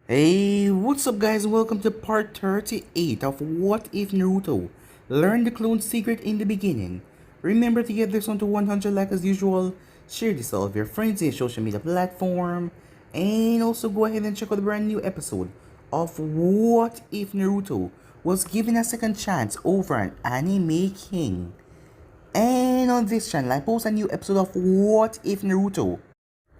Hey, what's up guys? Welcome to part 38 of What If Naruto Learn the Clone's Secret in the Beginning. Remember to get this one to 100 like as usual, share this with all of your friends in your social media platform, and also go ahead and check out the brand new episode of What If Naruto was given a second chance over an anime king. And on this channel, I post a new episode of What If Naruto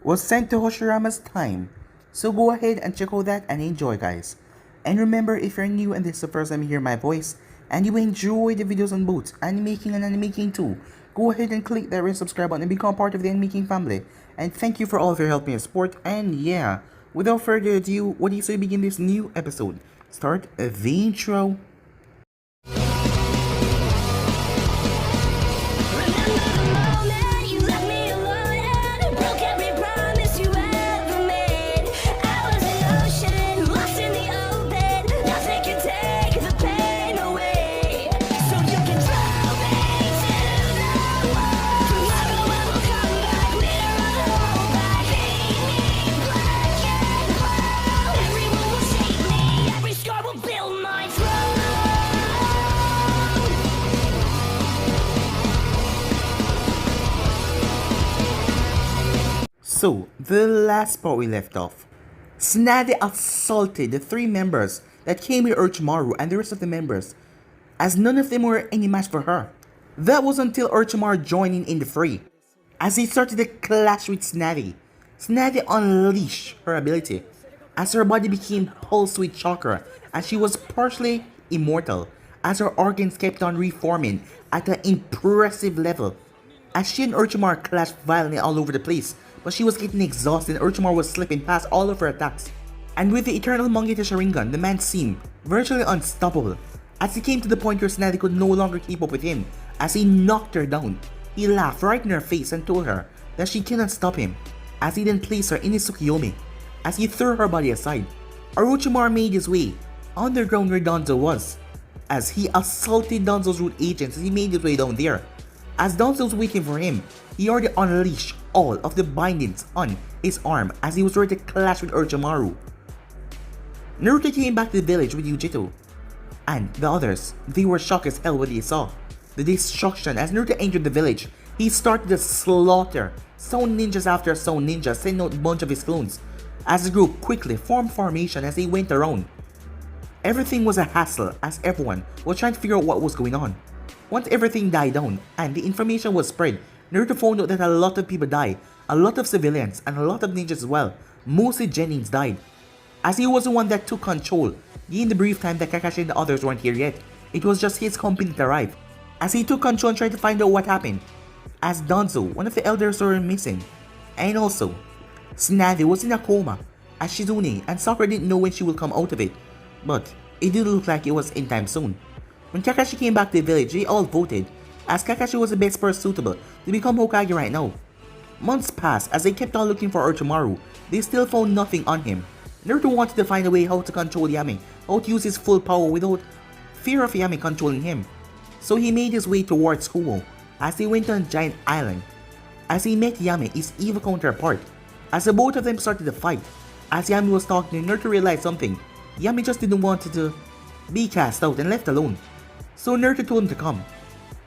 was sent to Hoshirama's time. So go ahead and check out that and enjoy guys. And remember, if you're new and this is the first time you hear my voice and you enjoy the videos on both Anime King and Anime King 2, go ahead and click that red subscribe button and become part of the Anime King family. And thank you for all of your help and support. And yeah, without further ado, what do you say begin this new episode? Start the intro. So, the last part we left off, Tsunade assaulted the three members that came with Orochimaru and the rest of the members, as none of them were any match for her. That was until Orochimaru joined in the fray. As he started to clash with Tsunade, Tsunade unleashed her ability, as her body became pulsed with chakra, and she was partially immortal, as her organs kept on reforming at an impressive level. As she and Orochimaru clashed violently all over the place, but she was getting exhausted and Orochimaru was slipping past all of her attacks. And with the eternal Mangekyo Sharingan, the man seemed virtually unstoppable. As he came to the point where Tsunade could no longer keep up with him, as he knocked her down, he laughed right in her face and told her that she cannot stop him, as he then placed her in his Tsukiyomi. As he threw her body aside, Orochimaru made his way underground where Danzo was, as he assaulted Danzo's root agents as he made his way down there. As Danzo was waiting for him, he already unleashed all of the bindings on his arm as he was ready to clash with Orochimaru. Naruto came back to the village with Yujito, and the others, they were shocked as hell when they saw the destruction. As Naruto entered the village, he started to slaughter stone ninjas after stone ninja, sending out a bunch of his clones, as the group quickly formed formation as they went around. Everything was a hassle as everyone was trying to figure out what was going on. Once everything died down and the information was spread, Naruto found out that a lot of people died, a lot of civilians and a lot of ninjas as well. Mostly Genins died, as he was the one that took control, in the brief time that Kakashi and the others weren't here yet. It was just his company that arrived, as he took control and tried to find out what happened, as Danzo, one of the elders, were missing. And also, Tsunade was in a coma, as Shizune and Sakura didn't know when she would come out of it, but it didn't look like it was anytime soon. When Kakashi came back to the village, they all voted, as Kakashi was the best person suitable to become Hokage right now. Months passed as they kept on looking for Orochimaru. They still found nothing on him. Naruto wanted to find a way how to control Yami, how to use his full power without fear of Yami controlling him. So he made his way towards Kumo, as they went on a giant island. As he met Yami, his evil counterpart, as the both of them started to fight. As Yami was talking, Naruto realized something. Yami just didn't want to be cast out and left alone. So Naruto told him to come,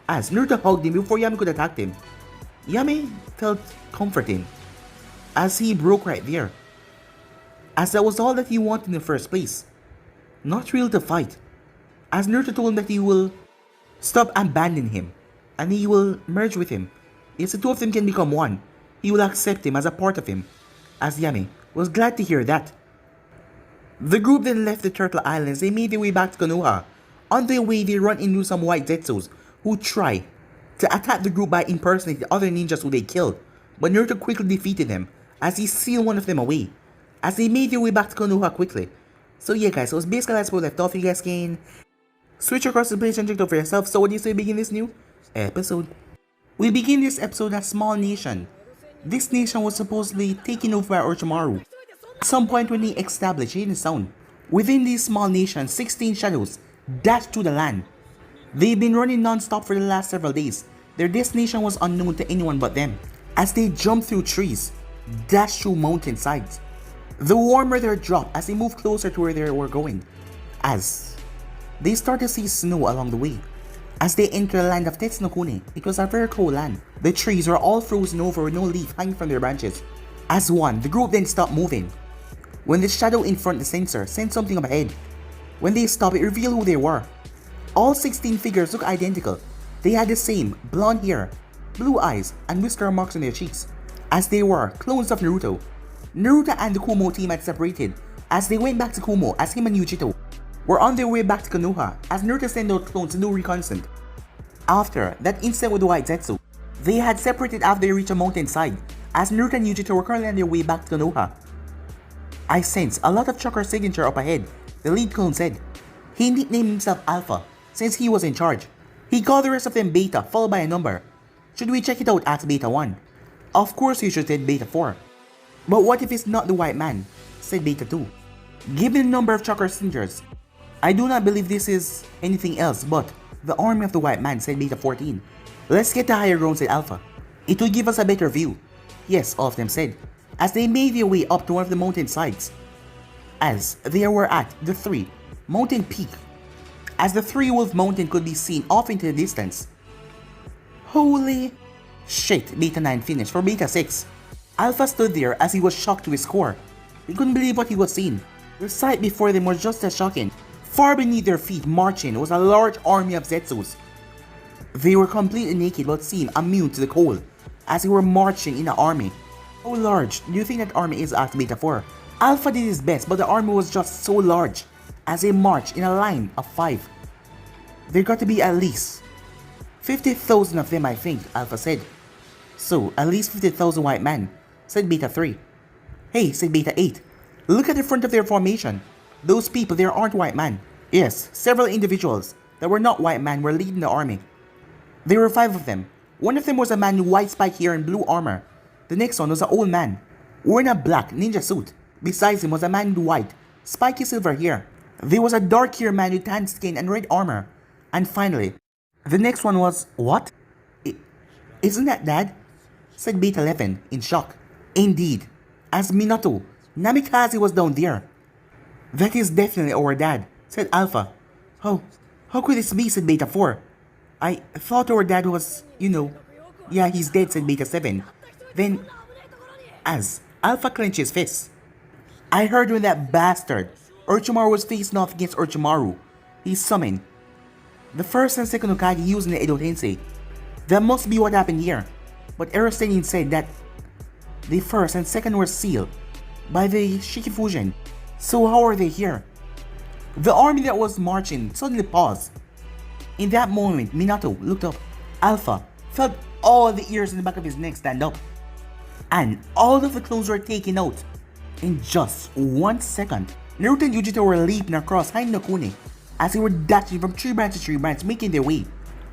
as Naruto hugged him before Yami could attack him. Yami felt comforting, as he broke right there, as that was all that he wanted in the first place. Not real to fight, as Naruto told him that he will stop abandoning him, and he will merge with him. If the two of them can become one, he will accept him as a part of him, as Yami was glad to hear that. The group then left the Turtle Islands. They made their way back to Konoha. On their way, they run into some white Zetsus who try to attack the group by impersonating the other ninjas who they killed, but Naruto quickly defeated them as he sealed one of them away, as they made their way back to Konoha quickly. So yeah guys, so it's basically that's where we left off. You guys can switch across the place and check it out for yourself. So what do you say we begin this new episode? We begin this episode as Small Nation. This nation was supposedly taken over by Orochimaru at some point when he established Hidden Sound. Within this small nation, 16 shadows dashed to the land. They've been running non-stop for the last several days. Their destination was unknown to anyone but them, as they jumped through trees, dashed through mountainsides, The warmer their dropped as they moved closer to where they were going, as they started to see snow along the way. As they entered the land of Tetsunokune, it was a very cold land. The trees were all frozen over with no leaf hanging from their branches. As one, the group then stopped moving. When the shadow in front of the sensor sent something up ahead. When they stopped, it revealed who they were. All 16 figures looked identical. They had the same blonde hair, blue eyes, and whisker marks on their cheeks, as they were clones of Naruto. Naruto and the Kumo team had separated as they went back to Kumo, as him and Yujito were on their way back to Konoha as Naruto sent out clones to do reconnaissance. After that incident with the White Zetsu, they had separated after they reached a mountainside as Naruto and Yujito were currently on their way back to Konoha. I sense a lot of chakra signature up ahead, the lead clone said. He nicknamed himself Alpha since he was in charge. He called the rest of them Beta followed by a number. Should we check it out? Asked Beta 1. Of course you should, said Beta 4. But what if it's not the white man? Said Beta 2. Given the number of chakra signatures, I do not believe this is anything else but the army of the white man, said Beta 14. Let's get to higher ground, said Alpha. It will give us a better view. Yes, all of them said, as they made their way up to one of the mountain sides. As they were at the 3 mountain peak, as the 3 wolf mountain could be seen off into the distance. Holy shit, Beta 9 finished for Beta 6. Alpha stood there as he was shocked to his core. He couldn't believe what he was seeing. The sight before them was just as shocking. Far beneath their feet marching was a large army of Zetsus. They were completely naked but seemed immune to the cold as they were marching in an army. How large do you think that army is? Asked Beta 4. Alpha did his best, but the army was just so large as they marched in a line of 5. There got to be at least 50,000 of them, I think, Alpha said. So, at least 50,000 white men, said Beta 3. Hey, said Beta 8. Look at the front of their formation. Those people there aren't white men. Yes, several individuals that were not white men were leading the army. There were 5 of them. One of them was a man with white spike hair and blue armor. The next one was an old man, wearing a black ninja suit. Besides him was a man with white, spiky silver hair. There was a dark haired man with tan skin and red armor. And finally, the next one was... What? Isn't that Dad? Said Beta 11 in shock. Indeed, as Minato, Namikaze was down there. That is definitely our dad, said Alpha. How could this be? Said Beta 4. I thought our dad was, Yeah, he's dead, said Beta 7. Then, as Alpha clenched his fists. I heard when that bastard Orochimaru was facing off against Orochimaru, he summoned the first and second Hokage using the Edo Tensei. That must be what happened here. But Erosenian said that the first and second were sealed by the Shikifusion. So how are they here? The army that was marching suddenly paused. In that moment, Minato looked up. Alpha felt all the ears in the back of his neck stand up. And all of the clones were taken out. In just 1 second, Naruto and Yujito were leaping across Hinokune as they were dashing from tree branch to tree branch, making their way.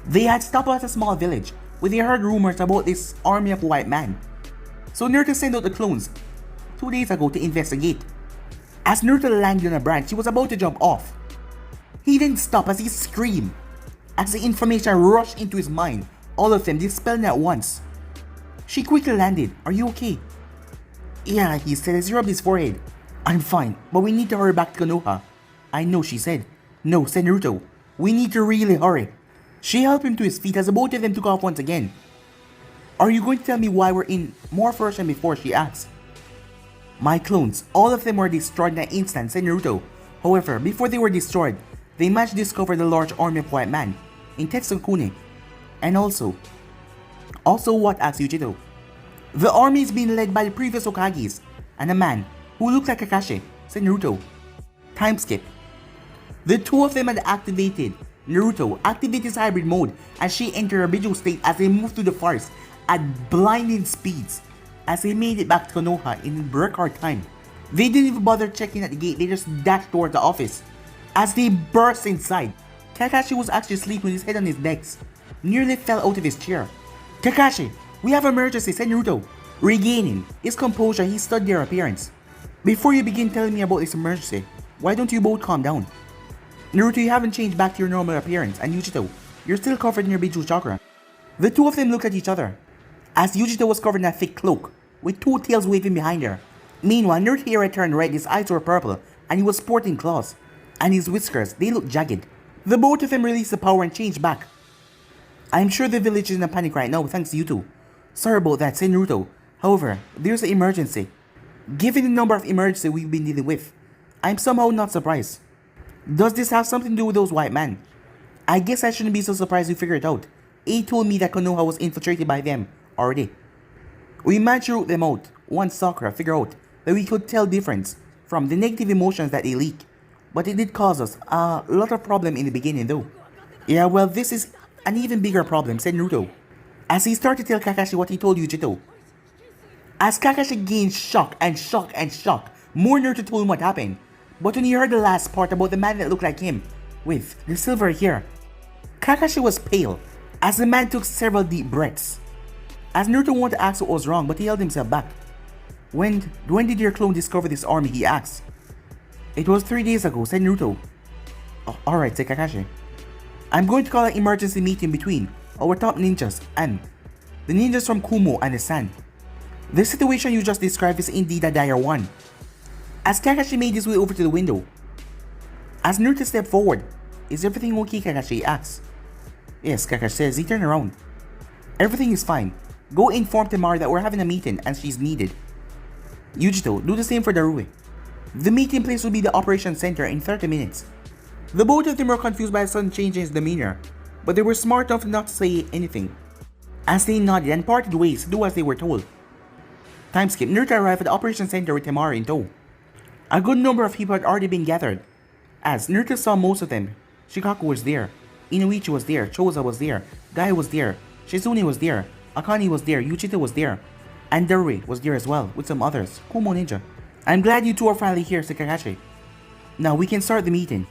They had stopped at a small village where they heard rumors about this army of white men. So Naruto sent out the clones 2 days ago to investigate. As Naruto landed on a branch, he was about to jump off. He didn't stop as he screamed. As the information rushed into his mind, all of them dispelled at once. She quickly landed. Are you okay? Yeah, he said as he rubbed his forehead. I'm fine, but we need to hurry back to Konoha. I know, she said. No, said Naruto. We need to really hurry. She helped him to his feet as the both of them took off once again. Are you going to tell me why we're in more first than before? She asked. My clones, all of them were destroyed in an instant, said Naruto. However, before they were destroyed, they managed to discover the large army of white men in Tetsukune. And also what? Asked Yujito. The army is being led by the previous Hokages and a man who looked like Kakashi, said Naruto. Time skip. The 2 of them had activated. Naruto activated his hybrid mode as she entered her visual state as they moved through the forest at blinding speeds. As they made it back to Konoha in record time. They didn't even bother checking at the gate, they just dashed towards the office. As they burst inside, Kakashi was actually sleeping with his head on his legs, nearly fell out of his chair. Kakashi, we have emergency, said Naruto. Regaining his composure, he studied their appearance. Before you begin telling me about this emergency, why don't you both calm down? Naruto, you haven't changed back to your normal appearance, and Yujito, you're still covered in your Bijuu chakra. The 2 of them looked at each other, as Yujito was covered in a thick cloak, with 2 tails waving behind her. Meanwhile, Naruto's hair had turned red, his eyes were purple, and he was sporting claws. And his whiskers, they looked jagged. The both of them released the power and changed back. I'm sure the village is in a panic right now, thanks to you two. Sorry about that, said Naruto. However, there's an emergency. Given the number of emergencies we've been dealing with, I'm somehow not surprised. Does this have something to do with those white men? I guess I shouldn't be so surprised we figured it out. A told me that Konoha was infiltrated by them already. We managed to root them out once Sakura figured out that we could tell difference from the negative emotions that they leak. But it did cause us a lot of problem in the beginning though. Yeah, well, this is an even bigger problem, said Naruto, as he started to tell Kakashi what he told Yujito. As Kakashi gained shock and shock and shock, more Naruto told him what happened. But when he heard the last part about the man that looked like him, with the silver hair, Kakashi was pale, as the man took several deep breaths. As Naruto wanted to ask what was wrong, but he held himself back. When did your clone discover this army, he asked. It was 3 days ago, said Naruto. Oh, alright, said Kakashi. I'm going to call an emergency meeting between our top ninjas and the ninjas from Kumo and the Sand. The situation you just described is indeed a dire one. As Kakashi made his way over to the window. As Naruto stepped forward, is everything okay, Kakashi asked. Yes, Kakashi says. He turned around. Everything is fine. Go inform Temari that we're having a meeting and she's needed. Yujito, do the same for Darui. The meeting place will be the operation center in 30 minutes. The both of them were confused by a sudden change in his demeanor, but they were smart enough not to say anything. As they nodded and parted ways to do as they were told. Time skip, Naruto arrived at the operation center with Temari in tow. A good number of people had already been gathered. As Naruto saw most of them, Shikaku was there, Inoichi was there, Choza was there, Gai was there, Shizune was there, Akane was there, Yujito was there, and Darui was there as well, with some others, Kumo Ninja. I'm glad you two are finally here, said Kakashi. Now we can start the meeting.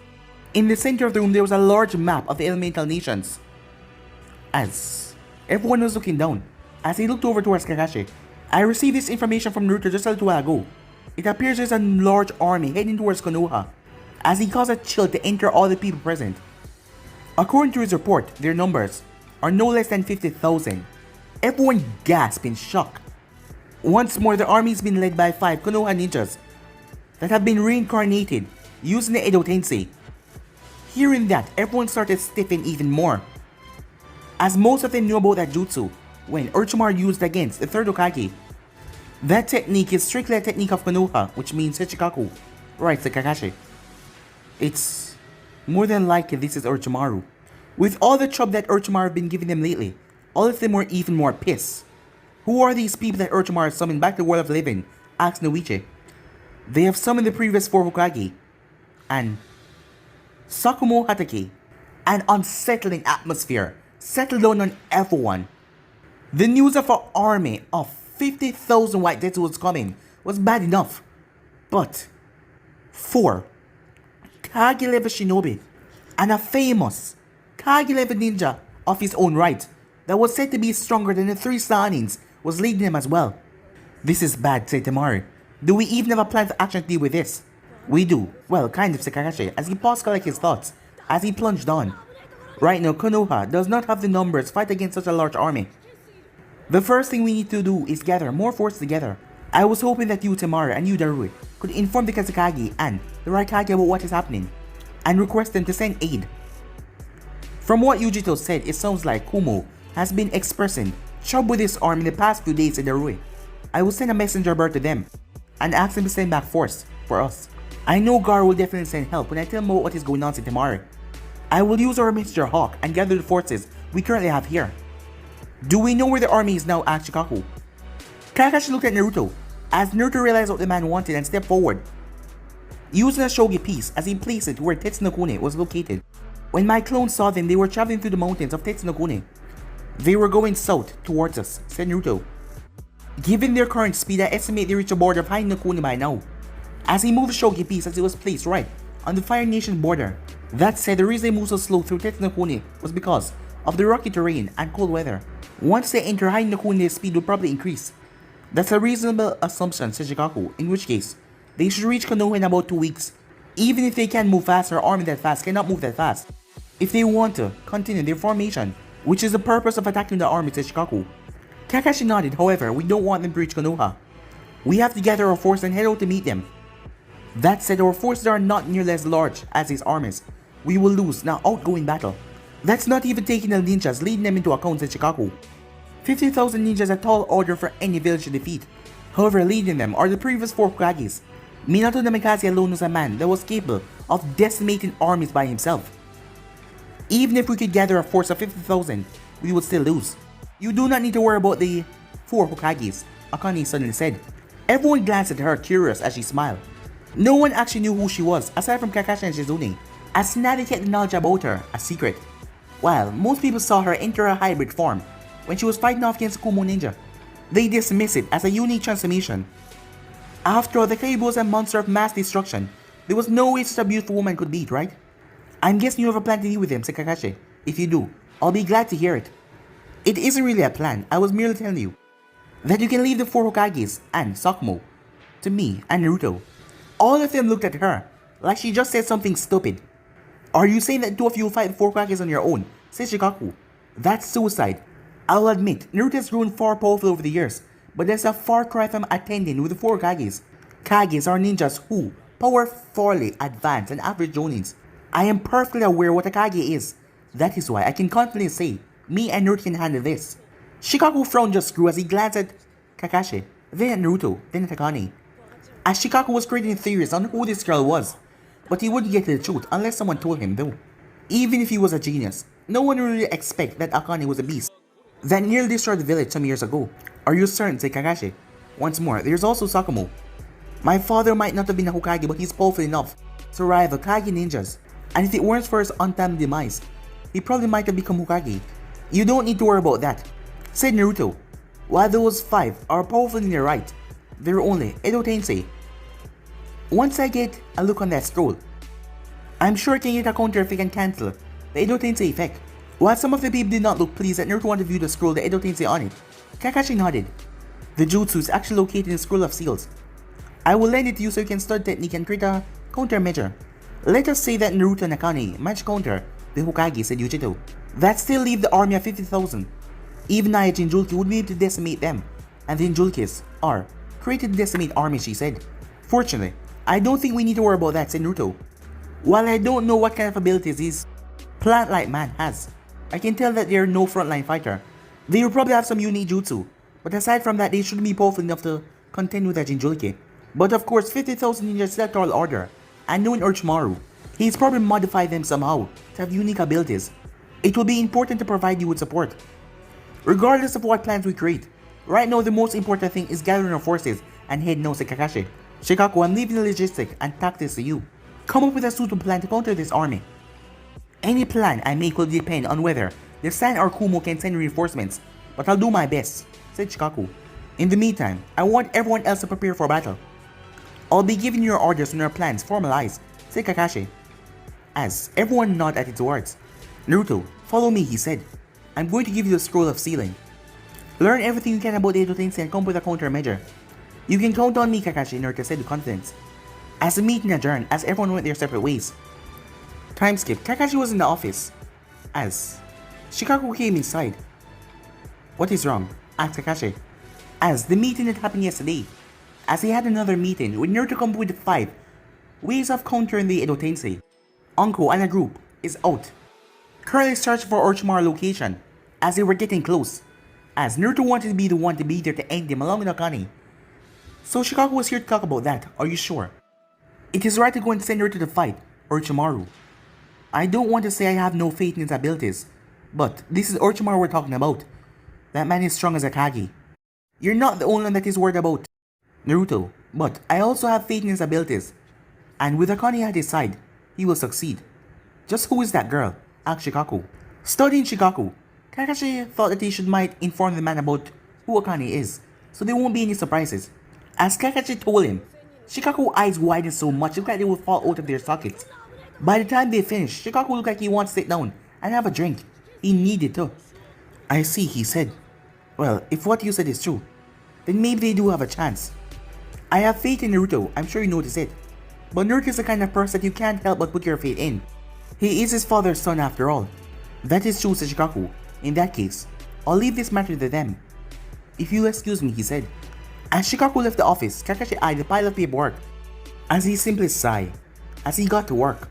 In the center of the room there was a large map of the elemental nations. As everyone was looking down, as he looked over towards Kakashi, I received this information from Naruto just a little while ago. It appears there's a large army heading towards Konoha, as he caused a chill to enter all the people present. According to his report, their numbers are no less than 50,000. Everyone gasped in shock. Once more, the army has been led by 5 Konoha ninjas that have been reincarnated using the Edo Tensei. Hearing that, everyone started stiffening even more, as most of them knew about that jutsu when Orochimaru used against the third Hokage. That technique is strictly a technique of Konoha, which means Sechikaku. Right, said Kakashi. It's more than likely this is Orochimaru. With all the trouble that Orochimaru have been giving them lately, all of them were even more pissed. Who are these people that Orochimaru summoned back to the world of living? Asked Noichi. They have summoned the previous 4 Hokage, and Sakumo Hatake. An unsettling atmosphere settled down on everyone. The news of an army of 50,000 white Zetsu was coming was bad enough, but 4 Kage level shinobi and a famous Kage level ninja of his own right that was said to be stronger than the 3 Sanins was leading them as well. This is bad, said Temari. Do we even have a plan for action to deal with this? We do. Well, kind of, said Kakashi, as he paused to collect his thoughts, as he plunged on. Right now, Konoha does not have the numbers to fight against such a large army. The first thing we need to do is gather more force together. I was hoping that you, Temari, and you, Darui, could inform the Kazekage and the Raikage about what is happening, and request them to send aid. From what Yujito said, it sounds like Kumo has been expressing trouble with his arm in the past few days, said Darui. I will send a messenger bird to them, and ask them to send back force for us. I know Gar will definitely send help when I tell him about what is going on, said Temari. I will use our Messenger Hawk and gather the forces we currently have here. Do we know where the army is now, asked Shikaku. Kakashi looked at Naruto, as Naruto realized what the man wanted and stepped forward, using a shogi piece as he placed it where Tetsunokune was located. When my clones saw them, they were traveling through the mountains of Tetsunokune. They were going south towards us, said Naruto. Given their current speed, I estimate they reached the border of Hinokune by now, as he moved the shogi piece as it was placed right on the Fire Nation border. That said, the reason they moved so slow through Tetsunokune was because of the rocky terrain and cold weather. Once they enter Hinokune, their speed will probably increase. That's a reasonable assumption, said Shikaku, in which case, they should reach Konoha in about 2 weeks. Even if they can't move fast, our army that fast cannot move that fast. If they want to continue their formation, which is the purpose of attacking the army, said Shikaku. Kakashi nodded. However, we don't want them to reach Konoha. We have to gather our force and head out to meet them. That said, our forces are not nearly as large as his armies. We will lose in an outgoing battle. That's not even taking the ninjas leading them into account, said Shikaku. 50,000 ninjas is a tall order for any village to defeat. However, leading them are the previous 4 Hokages. Minato Namikaze alone was a man that was capable of decimating armies by himself. Even if we could gather a force of 50,000, we would still lose. You do not need to worry about the 4 Hokages, Akane suddenly said. Everyone glanced at her, curious as she smiled. No one actually knew who she was, aside from Kakashi and Shizune, as Tsunade kept the knowledge about her a secret. While most people saw her enter a hybrid form when she was fighting off against Kumo Ninja, they dismissed it as a unique transformation. After all, the Kaiba was a monster of mass destruction. There was no way such a beautiful woman could beat, right? I'm guessing you have a plan to deal with him, said Kakashi. If you do, I'll be glad to hear it. It isn't really a plan, I was merely telling you that you can leave the 4 Hokages and Sakumo to me and Naruto. All of them looked at her, like she just said something stupid. Are you saying that 2 of you will fight the 4 Hokages on your own? Said Shikaku. That's suicide. I'll admit, Naruto has grown far powerful over the years, but that's a far cry from attending with the 4 Kages. Kages are ninjas who powerfully advanced and average jonins. I am perfectly aware what a Kage is. That is why I can confidently say, me and Naruto can handle this. Shikaku's frown just grew as he glanced at Kakashi, then at Naruto, then at Akane. As Shikaku was creating theories on who this girl was, but he wouldn't get to the truth unless someone told him though. Even if he was a genius, no one really expected that Akane was a beast that nearly destroyed the village some years ago. Are you certain, said Kakashi. Once more, there's also Sakumo. My father might not have been a Hokage, but he's powerful enough to rival Kage ninjas. And if it weren't for his untimely demise, he probably might have become Hokage. You don't need to worry about that, said Naruto. While those 5 are powerful in their right, they're only Edo Tensei. Once I get a look on that scroll, I'm sure I can get a counter if I can cancel the Edo Tensei effect. While some of the people did not look pleased that Naruto wanted to view the scroll the Edo Tensei on it, Kakashi nodded. The jutsu is actually located in the Scroll of Seals. I will lend it to you so you can study technique and create a countermeasure. Let us say that Naruto and Akane match counter the Hokage, said Yujito. That still leave the army of 50,000. Even I, Jinchuriki, would be able to decimate them, and the Jinchurikis are created to decimate armies, she said. Fortunately, I don't think we need to worry about that, said Naruto. While I don't know what kind of abilities this plant-like man has, I can tell that they're no frontline fighter. They will probably have some unique jutsu, but aside from that, they shouldn't be powerful enough to contend with a Jinchuriki. But of course, 50,000 ninjas is a tall order, and knowing Orochimaru, he's probably modified them somehow to have unique abilities. It will be important to provide you with support. Regardless of what plans we create, right now the most important thing is gathering our forces and heading north to Kakashi. Shikaku, I'm leaving the logistics and tactics to you. Come up with a suitable plan to counter this army. Any plan I make will depend on whether the San or Kumo can send reinforcements, but I'll do my best, said Shikaku. In the meantime, I want everyone else to prepare for battle. I'll be giving you your orders when our plans formalize, said Kakashi. As everyone nodded at his words. Naruto, follow me, he said. I'm going to give you the Scroll of Sealing. Learn everything you can about the Edo Tensei and come up with a countermeasure. You can count on me, Kakashi, Naruto said with confidence. As the meeting adjourned, as everyone went their separate ways. Time skip, Kakashi was in the office. As Shikaku came inside. What is wrong? Asked Kakashi. As the meeting that happened yesterday. As he had another meeting with Naruto come up with 5 ways of countering the Edo Tensei. Uncle and a group is out, currently searching for Orochimaru's location as they were getting close. As Naruto wanted to be the one to be there to end them along with Akane. So Shikaku was here to talk about that, are you sure? It is right to go and send Naruto to fight Orochimaru. I don't want to say I have no faith in his abilities, but this is Orochimaru we're talking about. That man is strong as a Kage. You're not the only one that is worried about Naruto, but I also have faith in his abilities. And with Akane at his side, he will succeed. Just who is that girl? Asked Shikaku. Studying Shikaku, Kakashi thought that he might inform the man about who Akane is, so there won't be any surprises. As Kakashi told him, Shikaku's eyes widened so much it looked like they would fall out of their sockets. By the time they finished, Shikaku looked like he wanted to sit down and have a drink. He needed to. I see, he said. Well, if what you said is true, then maybe they do have a chance. I have faith in Naruto, I'm sure you notice it. But Naruto is the kind of person that you can't help but put your faith in. He is his father's son after all. That is true, said Shikaku. In that case, I'll leave this matter to them. If you'll excuse me, he said. As Shikaku left the office, Kakashi eyed the pile of paperwork as he simply sighed as he got to work.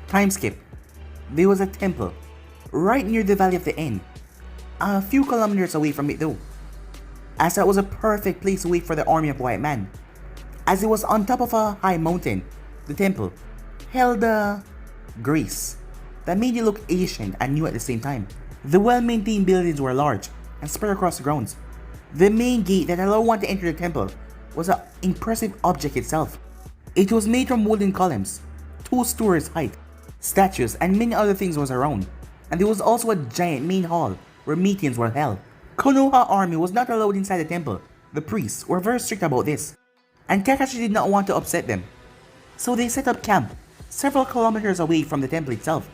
Time skip. There was a temple right near the Valley of the End, a few kilometers away from it though, as that was a perfect place to wait for the army of white men. As it was on top of a high mountain, the temple held a grace that made it look ancient and new at the same time. The well-maintained buildings were large and spread across the grounds. The main gate that allowed one to enter the temple was an impressive object itself. It was made from wooden columns, 2 stories height, statues and many other things was around, and there was also a giant main hall where meetings were held. Konoha army was not allowed inside the temple. The priests were very strict about this, and Kakashi did not want to upset them. So they set up camp several kilometers away from the temple itself.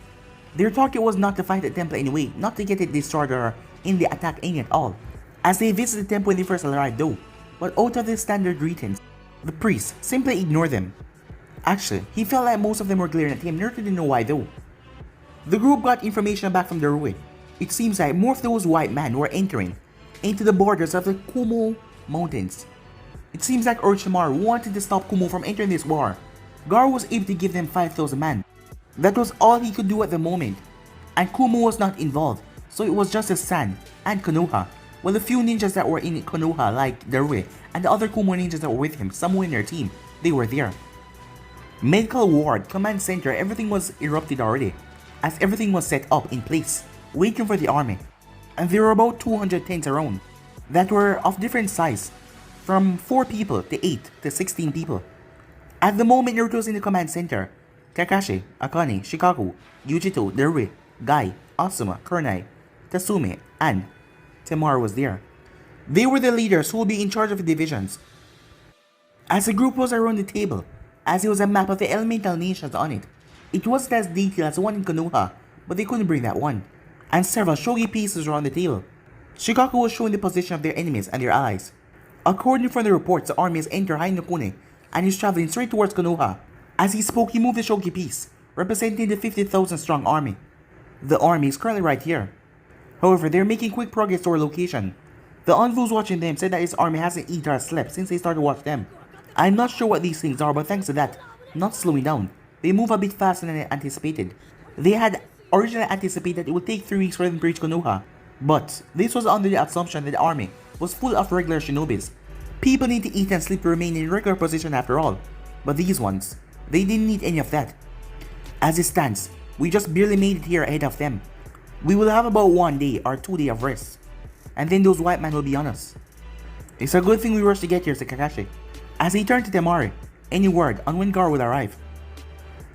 Their target was not to fight the temple anyway, not to get it destroyed or in the attack any at all, as they visited the temple when they first arrived though. But out of their standard greetings, the priest simply ignored them. Actually, he felt like most of them were glaring at him. Naruto didn't know why though. The group got information back from the Rui. It seems like more of those white men were entering into the borders of the Kumo Mountains. It seems like Orochimaru wanted to stop Kumo from entering this war. Garou was able to give them 5,000 men. That was all he could do at the moment, and Kumo was not involved, so it was just the San and Konoha. Well, the few ninjas that were in Konoha, like Darui and the other Kumo ninjas that were with him, some were in their team, they were there. Medical ward, command center, everything was erupted already, as everything was set up in place, waiting for the army. And there were about 200 tents around, that were of different size, from 4 people to 8 to 16 people. At the moment Naruto was in the command center, Kakashi, Akane, Shikaku, Yujito, Darui, Gai, Asuma, Kurenai, Tasumi, and Temaru was there. They were the leaders who would be in charge of the divisions. As the group was around the table, as there was a map of the elemental nations on it, it wasn't as detailed as the one in Konoha, but they couldn't bring that one. And several shogi pieces were on the table. Shikaku was showing the position of their enemies and their allies. According from the reports, the army has entered Hainokune and is traveling straight towards Konoha. As he spoke, he moved the shogi piece, representing the 50,000 strong army. The army is currently right here. However, they're making quick progress to our location. The envoys watching them said that his army hasn't eaten or slept since they started to watch them. I'm not sure what these things are, but thanks to that, not slowing down, they move a bit faster than anticipated. They had originally anticipated it would take 3 weeks for them to reach Konoha, but this was under the assumption that the army was full of regular shinobis. People need to eat and sleep to remain in regular position after all, but these ones, they didn't need any of that. As it stands, we just barely made it here ahead of them. We will have about 1 day or 2 days of rest, and then those white men will be on us. It's a good thing we rushed to get here, said Kakashi. As he turned to Temari, any word on when Garou will arrive?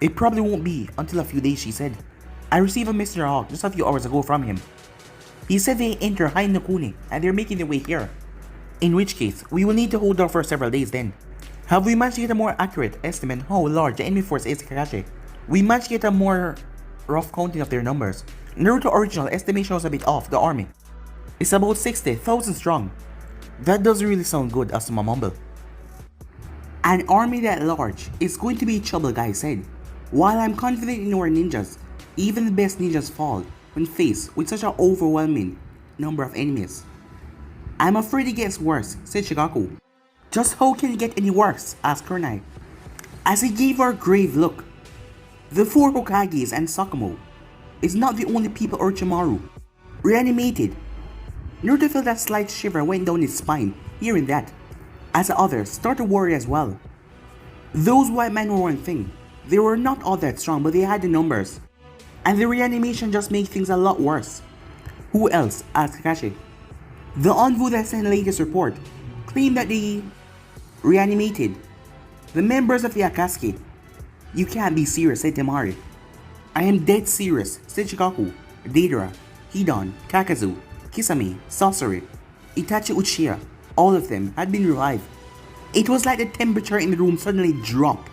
It probably won't be until a few days, she said. I received a messenger hawk just a few hours ago from him. He said they enter Hainokune and they're making their way here. In which case, we will need to hold out for several days then. Have we managed to get a more accurate estimate how large the enemy force is, Kakashi? We managed to get a more rough counting of their numbers. Naruto original estimation was a bit off. The army is about 60,000 strong. That doesn't really sound good, Asuma mumbled. An army that large is going to be trouble, Guy said. While I'm confident in our ninjas, even the best ninjas fall when faced with such an overwhelming number of enemies. I'm afraid it gets worse, said Shikaku. Just how can it get any worse? Asked Kurenai, as he gave her a grave look. The 4 Hokages and Sakamoto is not the only people Orochimaru reanimated. Naruto felt that slight shiver went down his spine, hearing that, as the others started to worry as well. Those white men were one thing. They were not all that strong, but they had the numbers. And the reanimation just made things a lot worse. Who else? Asked Kakashi. The envoy that sent the latest report claimed that they reanimated the members of the Akatsuki. You can't be serious, said Temari. I am dead serious, said Shikaku, Deidara, Hidan, Kakazu, Kisame, Sasori, Itachi Uchiha. All of them had been revived. It was like the temperature in the room suddenly dropped.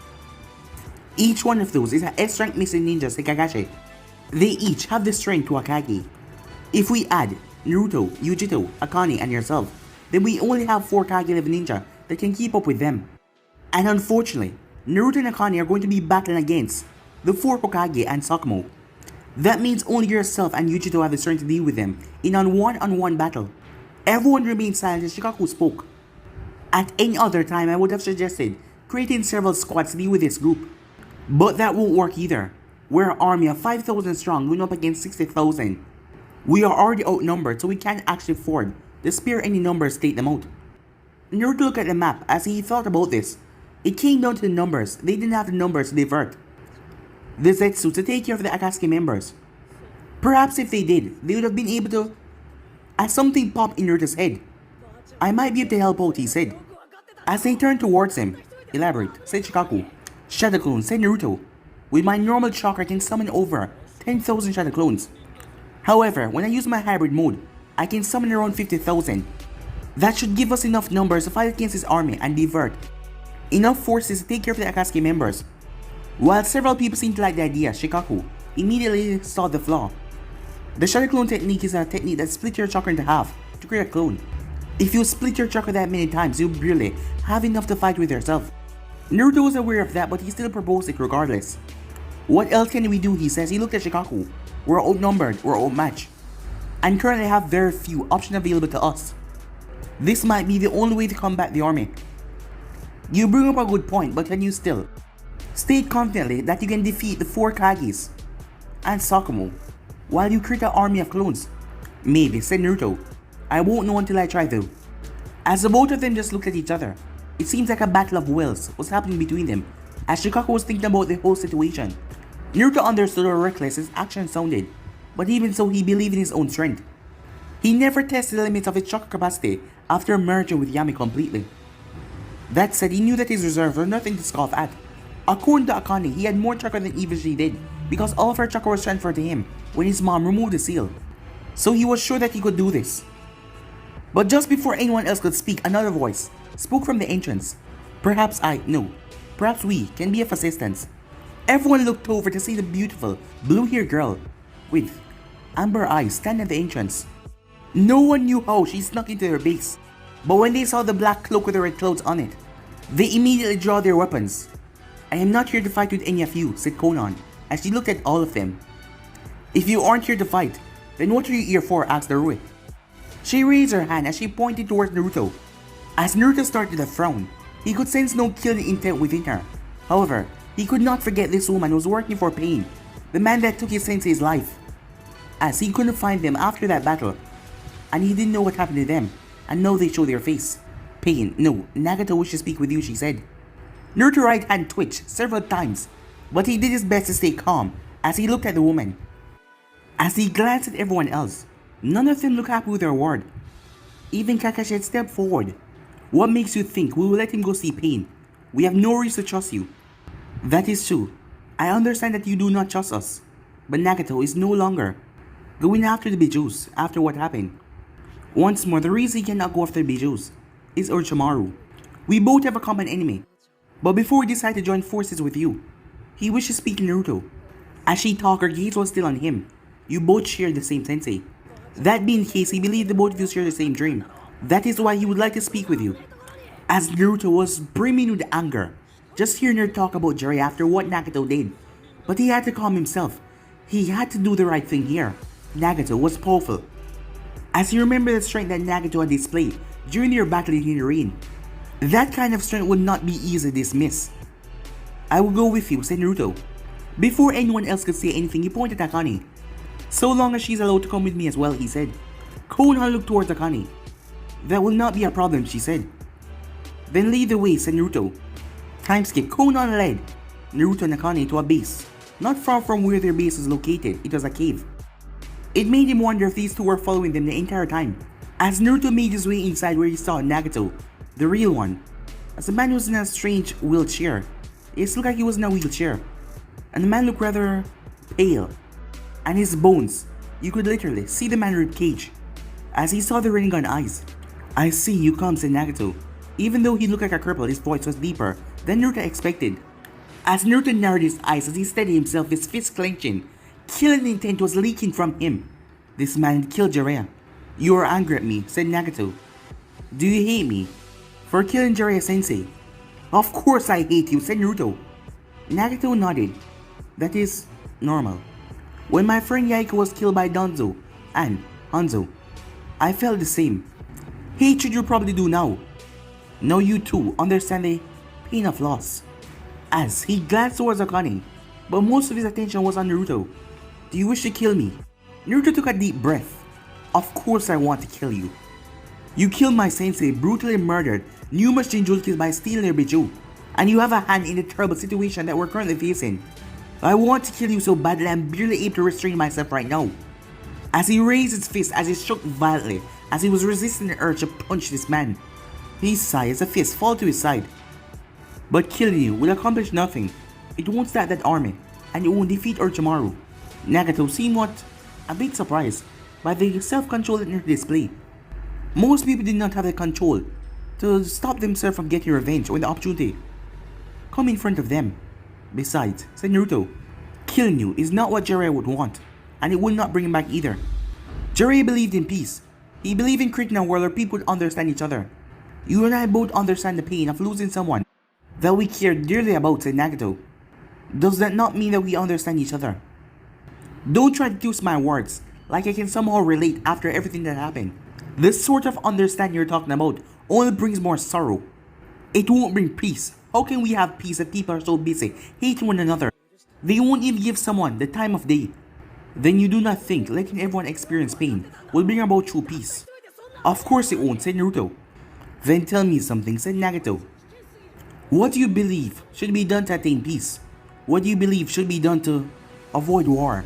Each one of those is an S-rank missing ninja, said Kakashi. They each have the strength to Akagi. If we add Naruto, Yujito, Akane, and yourself, then we only have 4 Kage level ninja that can keep up with them. And unfortunately, Naruto and Akane are going to be battling against the 4 Hokage and Sakamoto. That means only yourself and Yujito have the strength to deal with them in a one-on-one battle. Everyone remained silent as Shikaku spoke. At any other time, I would have suggested creating several squads to deal with this group. But that won't work either. We're an army of 5,000 strong going up against 60,000. We are already outnumbered, so we can't actually afford to spare any numbers to take them out. Naruto looked at the map as he thought about this. It came down to the numbers. They didn't have the numbers to divert the Zetsu to take care of the Akatsuki members. Perhaps if they did, they would have been able to. As something popped in Naruto's head. I might be able to help out, he said. As they turned towards him. Elaborate, said Shikaku. Shadow Clone, said Naruto. With my normal chakra I can summon over 10,000 Shadow Clones. However, when I use my hybrid mode, I can summon around 50,000. That should give us enough numbers to fight against his army and divert enough forces to take care of the Akatsuki members. While several people seemed to like the idea, Shikaku immediately saw the flaw. The Shadow Clone technique is a technique that splits your chakra into half to create a clone. If you split your chakra that many times, you'll barely have enough to fight with yourself. Naruto was aware of that, but he still proposed it regardless. What else can we do, he says. He looked at Shikaku. We're outnumbered, we're outmatched, and currently have very few options available to us. This might be the only way to combat the army. You bring up a good point, but can you still state confidently that you can defeat the 4 Kagis and Sakumo while you create an army of clones? Maybe, said Naruto. I won't know until I try though. As the both of them just looked at each other, it seems like a battle of wills was happening between them as Shikaku was thinking about the whole situation. Naruto understood how reckless his actions sounded, but even so he believed in his own strength. He never tested the limits of his chakra capacity after merging with Yami completely. That said, he knew that his reserves were nothing to scoff at. According to Akane, he had more chakra than even she did, because all of her chakra was transferred to him when his mom removed the seal. So he was sure that he could do this. But just before anyone else could speak, another voice spoke from the entrance. Perhaps we can be of assistance. Everyone looked over to see the beautiful, blue-haired girl with amber eyes stand at the entrance. No one knew how she snuck into their base, but when they saw the black cloak with the red clouds on it, they immediately drew their weapons. I am not here to fight with any of you, said Konan, as she looked at all of them. If you aren't here to fight, then what are you here for, asked Naruto. She raised her hand as she pointed towards Naruto. As Naruto started to frown, he could sense no killing intent within her. However, he could not forget this woman who was working for Pain, the man that took his sensei's life, as he couldn't find them after that battle, and he didn't know what happened to them, and now they show their face. Pain, no, Nagato wishes to speak with you, she said. Naruto's right hand twitched several times, but he did his best to stay calm as he looked at the woman. As he glanced at everyone else, none of them looked happy with their word. Even Kakashi had stepped forward. What makes you think we will let him go see Pain? We have no reason to trust you. That is true. I understand that you do not trust us, but Nagato is no longer going after the Bijus after what happened. Once more, the reason he cannot go after the Bijus is Orochimaru. We both have a common enemy, but before we decide to join forces with you, he wished to speak to Naruto. As she talked, her gaze was still on him. You both share the same sensei. That being the case, he believed the both of you share the same dream. That is why he would like to speak with you. As Naruto was brimming with anger, just hearing her talk about Jiraiya after what Nagato did. But he had to calm himself. He had to do the right thing here. Nagato was powerful. As he remembered the strength that Nagato had displayed during their battle in the rain, that kind of strength would not be easy to dismiss. I will go with you, said Naruto. Before anyone else could say anything, he pointed at Akane. So long as she's allowed to come with me as well, he said. Konoha looked towards Akane. That will not be a problem, she said. Then lead the way, said Naruto. Time skip. Konoha led Naruto and Akane to a base. Not far from where their base was located, it was a cave. It made him wonder if these two were following them the entire time. As Naruto made his way inside where he saw Nagato, the real one, as the man was in a strange wheelchair. It looked like he was in a wheelchair. And the man looked rather pale. And his bones, you could literally see the man ribcage. As he saw the Rinnegan eyes. I see you come, said Nagato. Even though he looked like a cripple, his voice was deeper than Naruto expected. As Naruto narrowed his eyes as he steadied himself, his fist clenching, killing intent was leaking from him. This man had killed Jiraiya. You are angry at me, said Nagato. Do you hate me for killing Jiraiya sensei? Of course I hate you, said Naruto. Nagato nodded. That is normal. When my friend Yaiko was killed by Danzo and Hanzo, I felt the same. Hatred you probably do now. Now you too understand the pain of loss. As he glanced towards Akane, but most of his attention was on Naruto. Do you wish to kill me? Naruto took a deep breath. Of course I want to kill you. You killed my sensei, brutally murdered numerous Jinjurikis by stealing their Biju, and you have a hand in the terrible situation that we're currently facing. I want to kill you so badly I'm barely able to restrain myself right now. As he raised his fist as he shook violently, as he was resisting the urge to punch this man. He sighed as a fist fell to his side. But killing you will accomplish nothing. It won't start that army, and it won't defeat Orochimaru. Nagato seemed a bit surprised by the self-control that Naruto displayed. Most people did not have the control to stop themselves from getting revenge when the opportunity come in front of them. Besides, said Naruto, killing you is not what Jiraiya would want, and it will not bring him back either. Jiraiya believed in peace. He believed in creating a world where people would understand each other. You and I both understand the pain of losing someone that we care dearly about, said Nagato. Does that not mean that we understand each other? Don't try to twist my words like I can somehow relate after everything that happened. This sort of understanding you're talking about only brings more sorrow. It won't bring peace. How can we have peace if people are so busy hating one another? They won't even give someone the time of day. Then you do not think letting everyone experience pain will bring about true peace? Of course it won't, said Naruto. Then tell me something, said Nagato. What do you believe should be done to attain peace? What do you believe should be done to avoid war?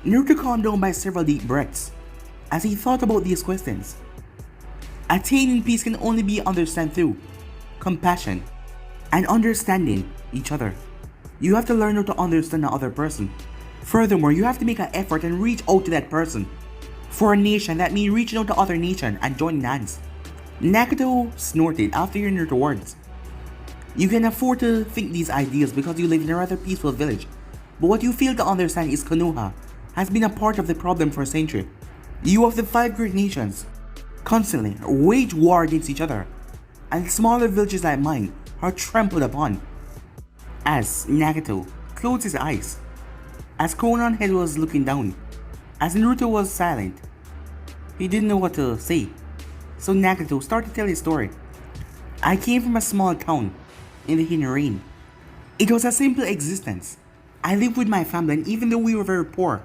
Naruto calmed down by several deep breaths as he thought about these questions. Attaining peace can only be understood through compassion and understanding each other. You have to learn how to understand the other person. Furthermore, you have to make an effort and reach out to that person. For a nation, that means reaching out to other nation and joining hands. Nagato snorted after hearing Naruto's words. You can afford to think these ideas because you live in a rather peaceful village, but what you fail to understand is Konoha has been a part of the problem for a century. You of the 5 great nations constantly wage war against each other, and smaller villages like mine are trampled upon. As Nagato closed his eyes, as Konan's head was looking down, as Naruto was silent, he didn't know what to say. So Nagato started to tell his story. I came from a small town in the Hidden Rain. It was a simple existence. I lived with my family, and even though we were very poor,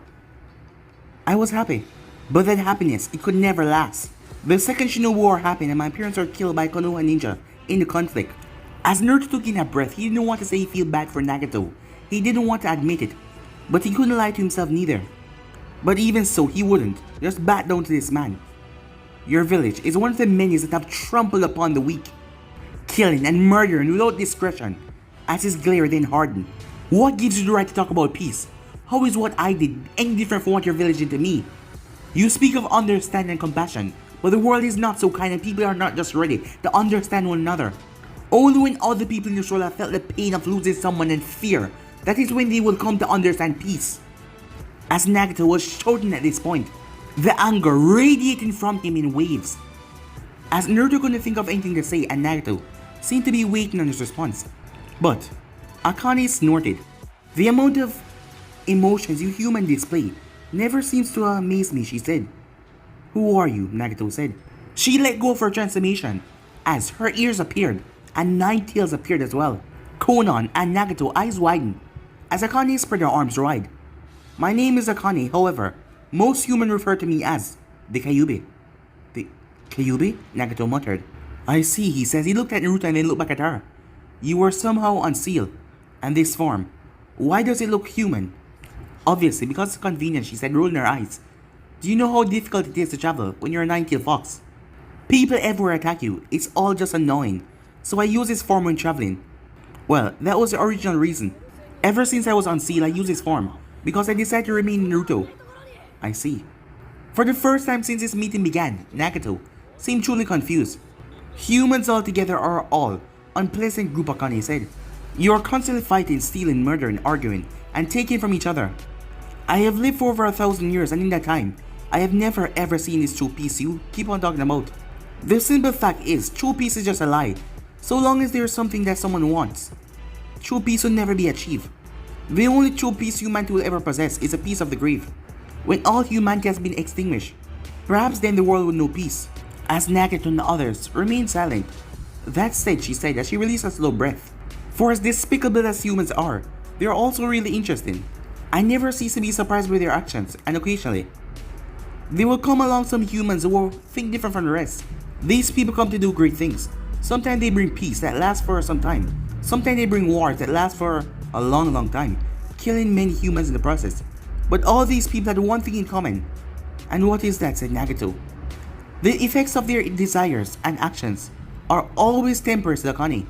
I was happy. But that happiness, it could never last. The second Shinobi War happened and my parents were killed by Konoha ninja in the conflict. As Naruto took in a breath, he didn't want to say he felt bad for Nagato. He didn't want to admit it, but he couldn't lie to himself neither. But even so, he wouldn't just back down to this man. Your village is one of the many that have trampled upon the weak, killing and murdering without discretion. As his glare then hardened. What gives you the right to talk about peace? How is what I did any different from what your village did to me? You speak of understanding and compassion, but the world is not so kind and people are not just ready to understand one another. Only when other people in this world have felt the pain of losing someone and fear, that is when they will come to understand peace. As Nagato was shouting at this point, the anger radiating from him in waves. As Naruto couldn't think of anything to say and Nagato seemed to be waiting on his response. But Akane snorted. The amount of emotions you humans display never seems to amaze me, she said. Who are you? Nagato said. She let go of her transformation as her ears appeared and 9 tails appeared as well. Konan and Nagato eyes widened as Akane spread her arms wide. My name is Akane, however, most humans refer to me as the Kyuubi. The Kyuubi? Nagato muttered. I see, he says. He looked at Naruto and then looked back at her. You were somehow unsealed, and this form. Why does it look human? Obviously, because it's convenient, she said, rolling her eyes. Do you know how difficult it is to travel when you're a 9-tailed fox? People everywhere attack you. It's all just annoying. So I use this form when traveling. Well, that was the original reason. Ever since I was unsealed, I use this form because I decided to remain in Naruto. I see. For the first time since this meeting began, Nagato seemed truly confused. Humans altogether are all unpleasant group, Akane said. You are constantly fighting, stealing, murdering, arguing, and taking from each other. I have lived for over 1,000 years, and in that time, I have never ever seen this true peace you keep on talking about. The simple fact is, true peace is just a lie. So long as there is something that someone wants, true peace will never be achieved. The only true peace humanity will ever possess is a peace of the grave. When all humanity has been extinguished, perhaps then the world will know peace. As Nagato and the others remained silent, That said, she said as she released a slow breath. For as despicable as humans are, they are also really interesting. I never cease to be surprised with their actions, and occasionally, they will come along some humans who will think different from the rest. These people come to do great things. Sometimes they bring peace that lasts for some time. Sometimes they bring wars that last for a long time, killing many humans in the process. But all these people had one thing in common. And what is that, said Nagato? The effects of their desires and actions are always temporary, said Akane.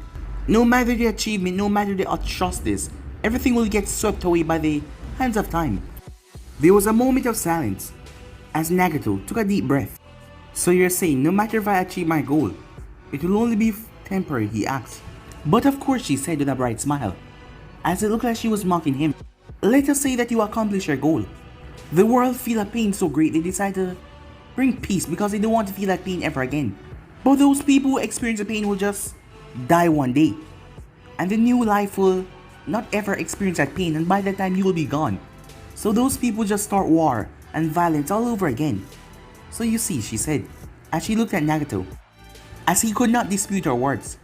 No matter the achievement, no matter the atrocities, everything will get swept away by the hands of time. There was a moment of silence as Nagato took a deep breath. So you're saying no matter if I achieve my goal, it will only be temporary, he asked. But of course, she said with a bright smile, as it looked like she was mocking him. Let us say that you accomplish your goal. The world feel a pain so great they decide to bring peace because they don't want to feel that pain ever again. But those people who experience the pain will just die one day. And the new life will not ever experience that pain, and by that time you will be gone. So those people just start war and violence all over again. So you see, she said, as she looked at Nagato, as he could not dispute her words.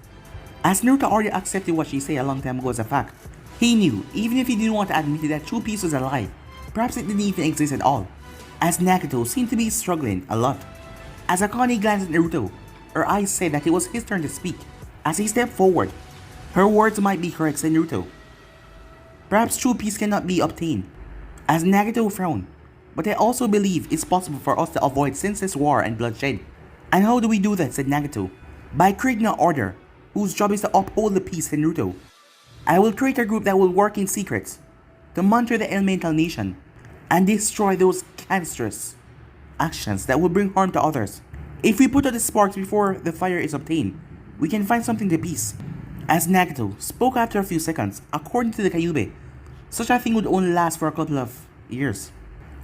As Naruto already accepted what she said a long time ago as a fact, he knew, even if he didn't want to admit it, that true peace was a lie. Perhaps it didn't even exist at all. As Nagato seemed to be struggling a lot. As Akane glanced at Naruto, her eyes said that it was his turn to speak. As he stepped forward, her words might be correct, said Naruto. Perhaps true peace cannot be obtained. As Nagato frowned, but I also believe it's possible for us to avoid senseless war and bloodshed. And how do we do that, said Nagato? By creating an order, whose job is to uphold the peace, said Naruto. I will create a group that will work in secret, to monitor the elemental nation, and destroy those cancerous actions that will bring harm to others. If we put out the sparks before the fire is obtained, we can find something to peace. As Nagato spoke after a few seconds, according to the Kyuubi, such a thing would only last for a couple of years.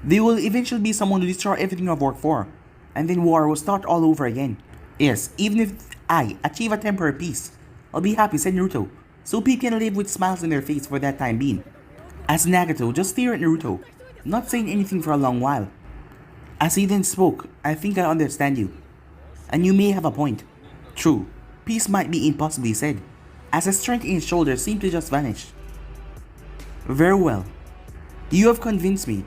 There will eventually be someone to destroy everything I've worked for, and then war will start all over again. Yes, even if I achieve a temporary peace, I'll be happy, said Naruto, so people can live with smiles on their face for that time being. As Nagato just stared at Naruto, not saying anything for a long while. As he then spoke, I think I understand you. And you may have a point. True, peace might be impossible, he said, as the strength in his shoulders seemed to just vanish. Very well. You have convinced me.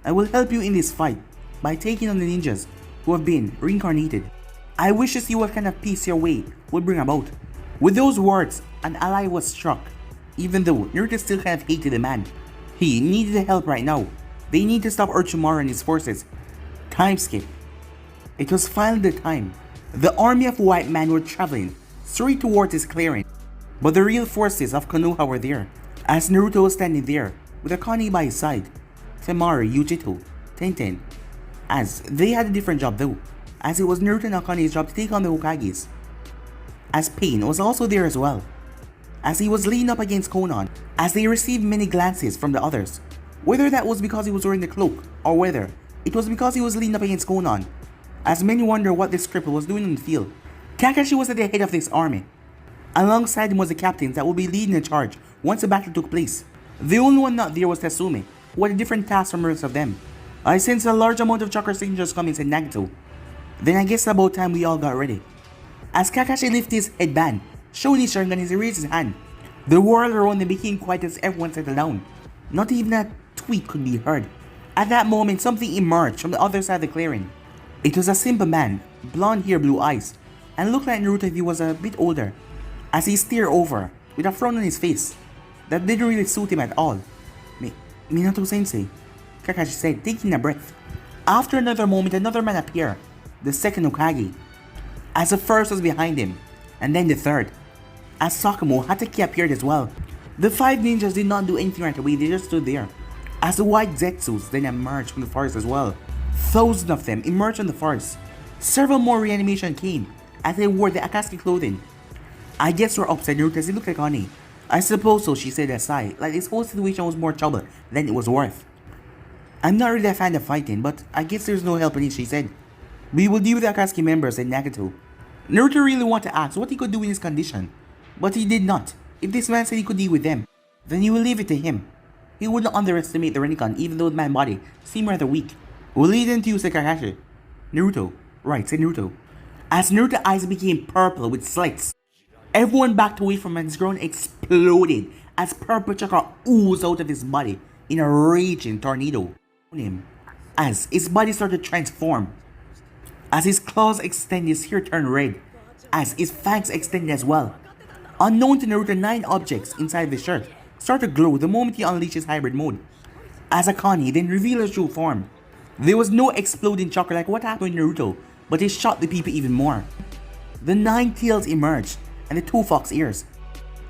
I will help you in this fight by taking on the ninjas who have been reincarnated. I wish to see what kind of peace your way will bring about. With those words, an ally was struck, even though Naruto still kind of hated the man. He needed help right now. They need to stop Orochimaru and his forces. Time skip. It was finally the time. The army of white men were traveling straight towards his clearing. But the real forces of Konoha were there. As Naruto was standing there, with Akane by his side, Temari, Yujito, Tenten, as they had a different job though, as it was Naruto and Akane's job to take on the Hokages. As Pain was also there as well, as he was leaning up against Konan, as they received many glances from the others, whether that was because he was wearing the cloak, or whether it was because he was leaning up against Konan, as many wonder what this cripple was doing on the field. Kakashi was at the head of this army. Alongside him was the captains that would be leading the charge once the battle took place. The only one not there was Tsume, who had a different task from the rest of them. I sensed a large amount of chakra signatures coming, said Nagato. Then I guess it's about time we all got ready. As Kakashi lifted his headband, showing his Sharingan as he raised his hand, the world around them became quiet as everyone settled down. Not even a tweet could be heard. At that moment, something emerged from the other side of the clearing. It was a simple man, blonde hair, blue eyes, and looked like Naruto if he was a bit older. As he stared over, with a frown on his face, that didn't really suit him at all. Minato-sensei, Kakashi said, taking a breath. After another moment, another man appeared, the second Hokage. As the first was behind him, and then the third. As Sakamu, Hatake appeared as well. The five ninjas did not do anything right away, they just stood there. As the white Zetsus then emerged from the forest as well. Thousands of them emerged from the forest. Several more reanimation came, as they wore the Akatsuki clothing. I guess we're upset, Naruto, as he looked at Connie. I suppose so, she said aside, like this whole situation was more trouble than it was worth. I'm not really a fan of fighting, but I guess there's no help in it, she said. We will deal with the Akatsuki members, said Nagato. Naruto really wanted to ask what he could do in his condition, but he did not. If this man said he could deal with them, then he will leave it to him. He would not underestimate the Rinnegan, even though the man's body seemed rather weak. We'll lead into you, said Kakashi. Naruto. Right, said Naruto. As Naruto's eyes became purple with slits, Everyone backed away from him and his ground exploded as purple chakra oozed out of his body in a raging tornado. As his body started to transform, as his claws extended, his hair turned red, as his fangs extended as well. Unknown to Naruto, 9 objects inside the shirt started to glow the moment he unleashed his hybrid mode. As Akane then revealed his true form, there was no exploding chakra like what happened in Naruto, but it shocked the people even more. The 9 tails emerged and the 2 fox ears.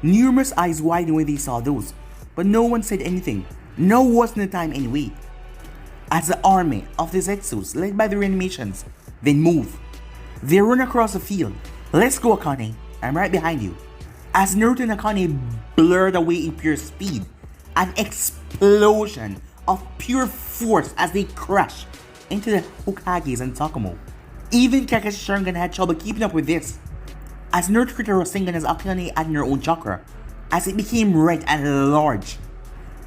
Numerous eyes widened when they saw those, but no one said anything. Now wasn't the time anyway. As the army of the Zetsus, led by the reanimations, then move. They run across the field. Let's go, Akane, I'm right behind you. As Naruto and Akane blurred away in pure speed, an explosion of pure force as they crashed into the Hokages and Sakumo. Even Kakashi's Sharingan had trouble keeping up with this, as Naruto created Rasengan as Akane added her own chakra, as it became red and large,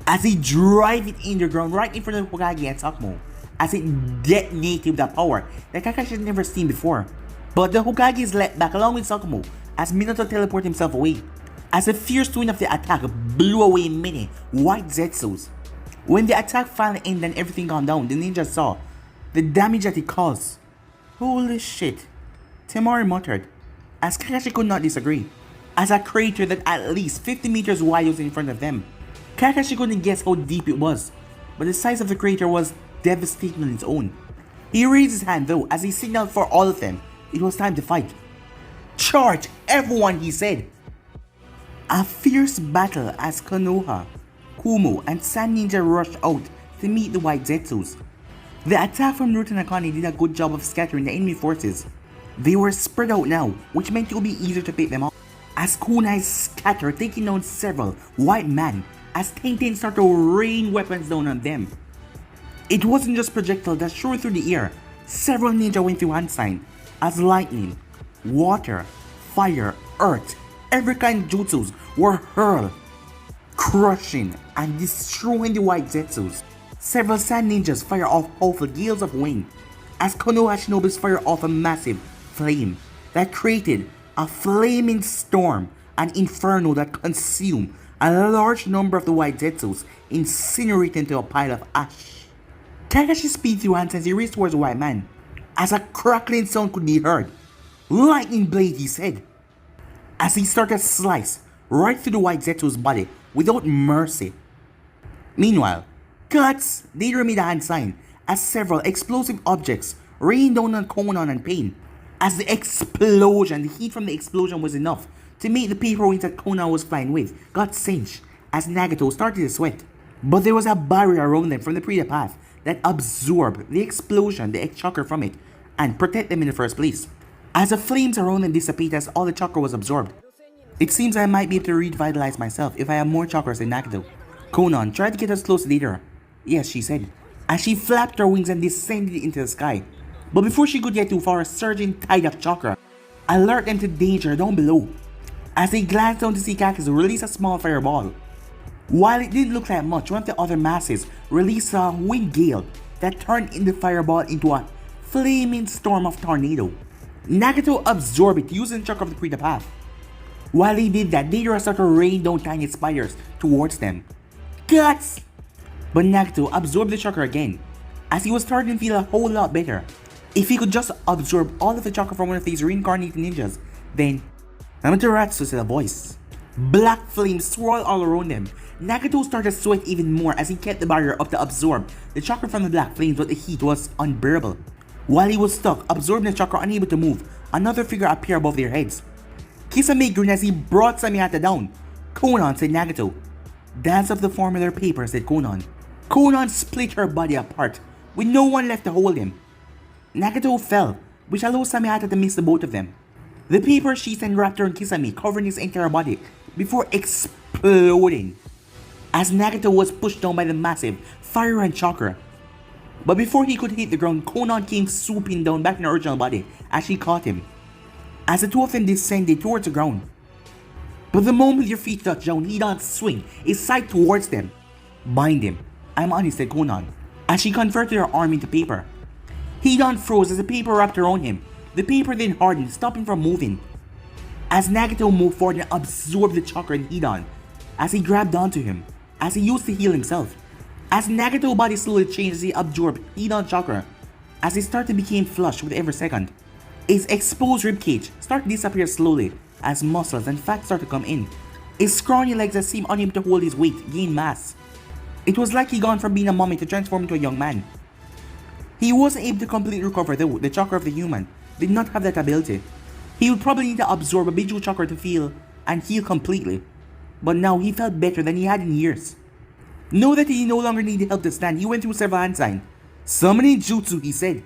as he drive it in the ground right in front of Hokage and Sakumo, as it detonated with a power that Kakashi had never seen before. But the Hokages leapt back along with Sakumo as Minato teleported himself away, as the fierce wind of the attack blew away many white Zetsus. When the attack finally ended and everything calmed down, the ninja saw the damage that it caused. Holy shit, Temari muttered, as Kakashi could not disagree, as a crater that at least 50 meters wide was in front of them. Kakashi couldn't guess how deep it was, but the size of the crater was devastating on its own. He raised his hand though as he signaled for all of them it was time to fight. Charge everyone, he said. A fierce battle as Konoha, Kumo, and Sand Ninja rushed out to meet the white Zetsus. The attack from Naruto and Akane did a good job of scattering the enemy forces. They were spread out now, which meant it would be easier to pick them up. As kunai scattered, taking down several white men, as Tenten started to rain weapons down on them. It wasn't just projectiles that soared through the air. Several ninja went through hand sign, as lightning, water, fire, earth, every kind of jutsus were hurled, crushing and destroying the white Zetsus. Several sand ninjas fire off powerful gales of wind, as Konoha shinobis fire off a massive flame that created a flaming storm, an inferno that consumed a large number of the white Zetsus, incinerating into a pile of ash. Kakashi speed through hands as he raced towards the white man, as a crackling sound could be heard. Lightning blade, he said, as he started to slice right through the white Zetsu's body without mercy. Meanwhile, Guts later made a hand sign as several explosive objects rained down on Konan and Pain. As the heat from the explosion was enough to make the paperweights that Konan was flying with got cinched as Nagato started to sweat. But there was a barrier around them from the previous path that absorbed the explosion, the chakra from it, and protect them in the first place. As the flames around them dissipated as all the chakra was absorbed, it seems I might be able to revitalize myself if I have more chakras than Nagato. Konan tried to get us close later. Yes, she said, as she flapped her wings and descended into the sky. But before she could get too far, a surging tide of chakra alerted them to danger down below. As they glanced down to see Kakashi release a small fireball. While it didn't look like much, one of the other masses released a wind gale that turned the fireball into a flaming storm of tornado. Nagato absorbed it using the chakra of the Krita path. While he did that, Deidara started to rain down tiny spiders towards them. Guts! But Nagato absorbed the chakra again, as he was starting to feel a whole lot better. If he could just absorb all of the chakra from one of these reincarnated ninjas, then Amaterasu said a voice. Black flames swirled all around them. Nagato started to sweat even more as he kept the barrier up to absorb the chakra from the black flames, but the heat was unbearable. While he was stuck, absorbing the chakra, unable to move, another figure appeared above their heads. Kisame grinned as he brought Samihata down. Konan, said Nagato. Dance up the formula paper, said Konan. Konan split her body apart, with no one left to hold him. Nagato fell, which allowed Samihata to miss the both of them. The paper sheets enwrapped around Kisame, covering his entire body, before exploding, as Nagato was pushed down by the massive fire and chakra. But before he could hit the ground, Konan came swooping down back in her original body as she caught him, as the two of them descended towards the ground. But the moment your feet touch down, Hidan swing his side towards them. Bind him, I'm on, said Konan, as she converted her arm into paper. Hidan froze as the paper wrapped around him. The paper then hardened, stopping from moving. as Nagato moved forward and absorbed the chakra in Hidan, as he grabbed onto him, as he used to heal himself. As Nagato's body slowly changed as he absorbed Hidan chakra, as he started to become flush with every second. His exposed ribcage started to disappear slowly as muscles and fat started to come in. His scrawny legs that seemed unable to hold his weight gained mass. It was like he gone from being a mummy to transform into a young man. He wasn't able to completely recover though. The chakra of the human did not have that ability. He would probably need to absorb a Biju chakra to feel and heal completely. But now he felt better than he had in years. Know that he no longer needed help to stand, he went through several hand signs. Summoning jutsu, he said,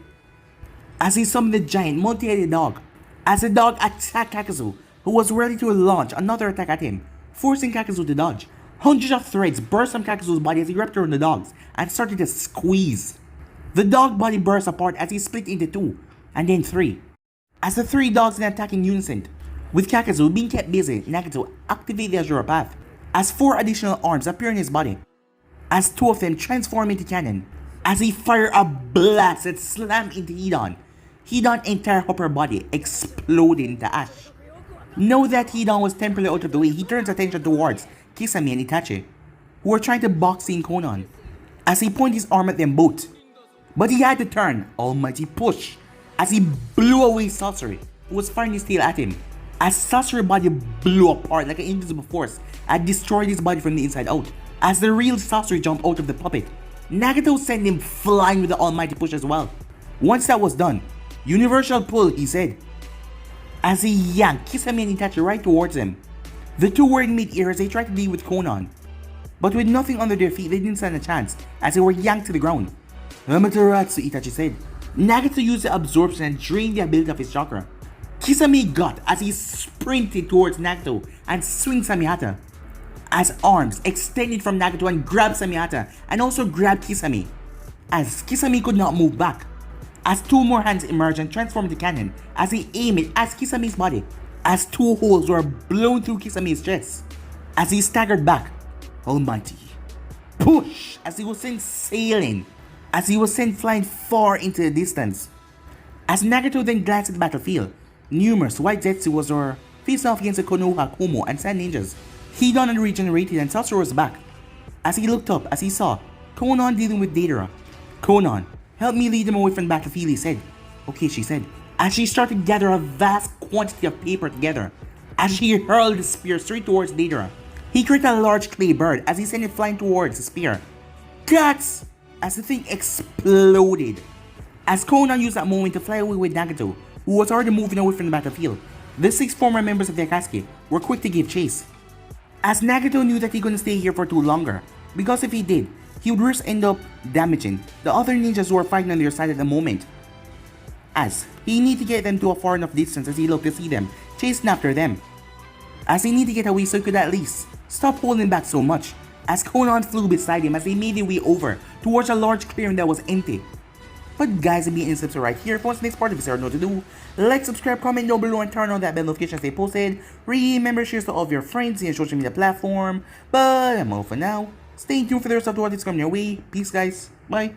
as he summoned the giant multi-headed dog. As the dog attacked Kakazu, who was ready to launch another attack at him, forcing Kakazu to dodge. Hundreds of threads burst from Kakazu's body as he wrapped around the dogs and started to squeeze. The dog body burst apart as he split into 2, and then 3. As the 3 dogs in attack in unison, with Kakazu being kept busy, Nagato activated the Azure Path, as 4 additional arms appear in his body, as 2 of them transform into cannon, as he fired a blast that slammed into Hidan. Hidan's entire upper body exploded into ash. Now that Hidan was temporarily out of the way, he turns attention towards Kisame and Itachi, who were trying to box in Konan, as he pointed his arm at them both. But he had to turn, almighty push, as he blew away Sasori, who was firing his tail at him, as Sasori's body blew apart like an invisible force and destroyed his body from the inside out. As the real Sasori jumped out of the puppet, Nagato sent him flying with the almighty push as well. Once that was done, universal pull, he said, as he yanked Kisame and Itachi right towards him. The 2 were in mid-air as they tried to deal with Konan, but with nothing under their feet they didn't stand a chance as they were yanked to the ground. Amaterasu, Itachi said. Nagato used the absorption and drained the ability of his chakra. Kisame got as he sprinted towards Nagato and swung Samihata, as arms extended from Nagato and grabbed Samihata and also grabbed Kisame, as Kisame could not move back. As 2 more hands emerged and transformed into cannon as he aimed it at Kisame's body, as 2 holes were blown through Kisame's chest, as he staggered back. Almighty push as he was sent sailing, as he was sent flying far into the distance. As Nagato then glanced at the battlefield, numerous white Zetsuwas were facing off against the Konoha, Kumo, and Sand Ninjas. Hidan had regenerated and Sasori was back. As he looked up, as he saw Konan dealing with Deidara. Konan, help me lead them away from the battlefield, he said. Okay, she said, as she started to gather a vast quantity of paper together, as she hurled the spear straight towards Deidara. He created a large clay bird as he sent it flying towards the spear. Guts! As the thing exploded. As Konan used that moment to fly away with Nagato, who was already moving away from the battlefield. The 6 former members of the Akatsuki were quick to give chase. As Nagato knew that he couldn't stay here for too longer, because if he did, he would risk end up damaging the other ninjas who were fighting on their side at the moment. As he needed to get them to a far enough distance as he looked to see them chasing after them. As he needed to get away so he could at least stop holding back so much. As Konan flew beside him as they made their way over towards a large clearing that was empty. But guys, if you any tips are right here, if you want the next part of this, I don't know what to do. Like, subscribe, comment down below, and turn on that bell notification as they posted. Remember, share to all of your friends in your social media platform. But I'm all for now. Stay tuned for the rest of what is coming your way. Peace, guys. Bye.